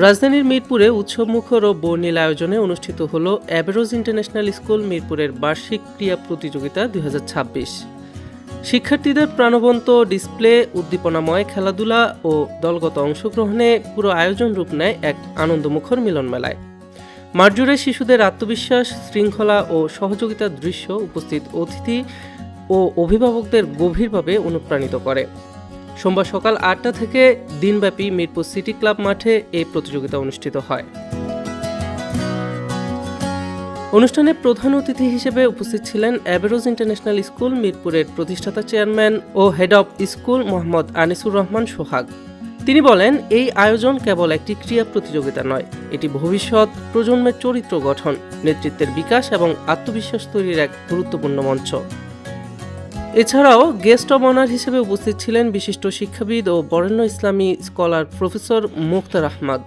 রাজধানীর মিরপুরে উৎসবমুখর ও বর্ণিল আয়োজনে অনুষ্ঠিত হল অ্যাবেরোজ ইন্টারন্যাশনাল স্কুল মিরপুরের বার্ষিক ক্রীড়া প্রতিযোগিতা 2026। শিক্ষার্থীদের প্রাণবন্ত ডিসপ্লে, উদ্দীপনাময় খেলাধুলা ও দলগত অংশগ্রহণে পুরো আয়োজন রূপ নেয় এক আনন্দমুখর মিলনমেলায়। মাঠজুড়ে শিশুদের আত্মবিশ্বাস, শৃঙ্খলা ও সহযোগিতার দৃশ্য উপস্থিত অতিথি ও অভিভাবকদের গভীরভাবে অনুপ্রাণিত করে। সোমবার সকাল ৮টা থেকে দিনব্যাপী মিরপুর সিটি ক্লাব মাঠে এই প্রতিযোগিতা অনুষ্ঠিত হয়। অনুষ্ঠানে প্রধান অতিথি হিসেবে উপস্থিত ছিলেন অ্যাবেরোজ ইন্টারন্যাশনাল স্কুল মিরপুরের প্রতিষ্ঠাতা চেয়ারম্যান ও head of school Mohammad Anisur Rahman Sohag. তিনি বলেন, এই আয়োজন কেবল একটি ক্রীড়া প্রতিযোগিতা নয়, এটি ভবিষ্যৎ প্রজন্মের চরিত্র গঠন, নেতৃত্বের বিকাশ এবং আত্মবিশ্বাস তৈরির এক গুরুত্বপূর্ণ মঞ্চ। এছাড়াও গেস্ট অব অনার হিসেবে উপস্থিত ছিলেন বিশিষ্ট শিক্ষাবিদ ও বরেণ্য ইসলামী scholar professor Mukhtar Ahmad,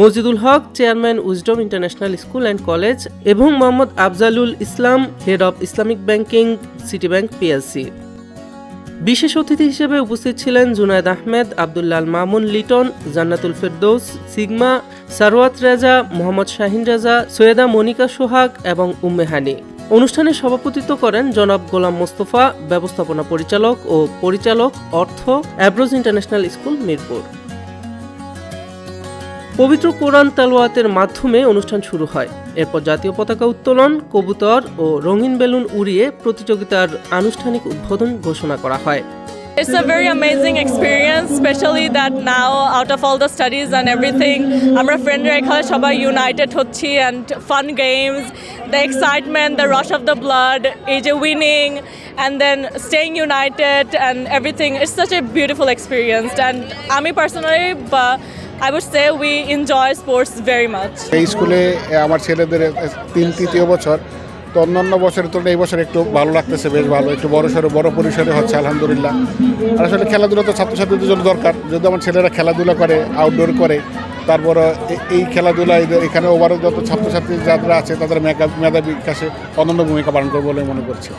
Mazidul Haque, chairman Wisdom International School and College এবং Mohammad Afzalul Islam, head of Islamic banking, City Bank PLC. বিশেষ অতিথি হিসেবে উপস্থিত ছিলেন জুনায়েদ আহমেদ, আব্দুল্লাহ মামুন লিটন, জান্নাতুল ফেরদৌস, সিগমা, সারওয়াত রেজা, মোহাম্মদ শাহিন রেজা, সৈয়দা মনিকা সোহাগ এবং উম্মে হানি। অনুষ্ঠানে সভাপতিত্ব করেন জনাব গোলাম মোস্তফা, ব্যবস্থাপনা পরিচালক ও পরিচালক অর্থ, অ্যাবেরোজ ইন্টারন্যাশনাল স্কুল মিরপুর। পবিত্র কোরআন তেলাওয়াতের মাধ্যমে অনুষ্ঠান শুরু হয়। এরপর জাতীয় পতাকা উত্তোলন, কবুতর ও রঙিন বেলুন উড়িয়ে প্রতিযোগিতার আনুষ্ঠানিক উদ্বোধন ঘোষণা করা হয়। It's a very amazing experience, especially that now out of all the studies and everything, আমরা ফ্রেন্ডরা এখানে সবাই ইউনাইটেড হচ্ছি and fun games, the excitement, the rush of the blood, এই যে winning and then staying united and everything. It's such a beautiful experience and আমি personally I would say we enjoy sports very much. এই স্কুলে আমার ছেলেদের তৃতীয় বছর, তো অন্যান্য বছরের তুলনায় এই বছর একটু ভালো লাগতেছে, বেশ ভালো, একটু বড় পরিসরে হচ্ছে আলহামদুলিল্লাহ। আর আসলে খেলাধুলা তো ছাত্রছাত্রীদের জন্য দরকার, যদি আমার ছেলেরা খেলাধুলা করে, আউটডোর করে, তারপর এই খেলাধুলা এখানে ওভারঅল যত ছাত্রছাত্রী যারা আছে তাদের মেধা বিকাশে অনন্য ভূমিকা পালন করবে বলে মনে করছি।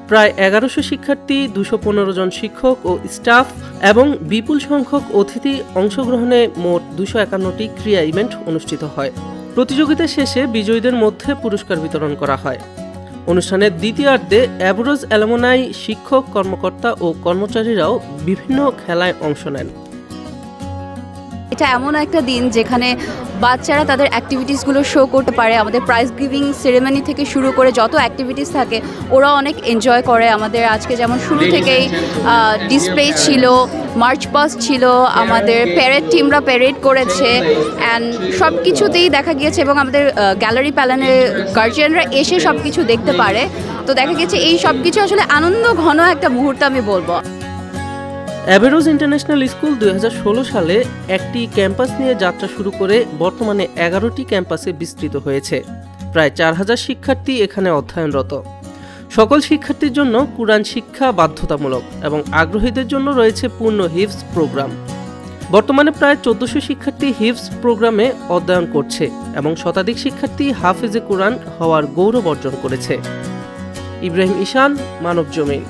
প্রায় 1100 শিক্ষার্থী, 215 জন শিক্ষক ও স্টাফ এবং বিপুল সংখ্যক অতিথি অংশগ্রহণে মোট 251টি ক্রীড়া ইভেন্ট অনুষ্ঠিত হয়। প্রতিযোগিতা শেষে বিজয়ীদের মধ্যে পুরস্কার বিতরণ করা হয়। অনুষ্ঠানের দ্বিতীয়ার্ধে অ্যাবেরোজ অ্যালুমনাই, শিক্ষক, কর্মকর্তা ও কর্মচারীরাও বিভিন্ন খেলায় অংশ নেন। এটা এমন একটা দিন যেখানে বাচ্চারা তাদের অ্যাক্টিভিটিসগুলো শো করতে পারে। আমাদের প্রাইজ গিভিং সেরেমনি থেকে শুরু করে যত অ্যাক্টিভিটিস থাকে ওরা অনেক এনজয় করে। আমাদের আজকে যেমন শুরু থেকেই ডিসপ্লে ছিল, মার্চ পাস্ট ছিল, আমাদের প্যারেড টিমরা প্যারেড করেছে অ্যান্ড সব কিছুতেই দেখা গিয়েছে এবং আমাদের গ্যালারি প্যানেলে গার্জিয়ানরা এসে সব কিছু দেখতে পারে। তো দেখা গেছে এই সব কিছু আসলে আনন্দ ঘন একটা মুহূর্ত আমি বলবো। অ্যাবেরোজ ইন্টারন্যাশনাল স্কুল 2016 সালে একটি ক্যাম্পাস নিয়ে যাত্রা শুরু করে বর্তমানে 11টি ক্যাম্পাসে বিস্তৃত হয়েছে। প্রায় 4000 শিক্ষার্থী এখানে অধ্যয়নরত। সকল শিক্ষার্থীর জন্য কুরআন শিক্ষা বাধ্যতামূলক এবং আগ্রহীদের জন্য রয়েছে পূর্ণ হিফজ প্রোগ্রাম। বর্তমানে প্রায় 1400 শিক্ষার্থী হিফজ প্রোগ্রামে অধ্যয়ন করছে এবং শতাধিক শিক্ষার্থী হাফেজে কুরআন হওয়ার গৌরব অর্জন করেছে। ইব্রাহিম ঈশান, মানব জমিন।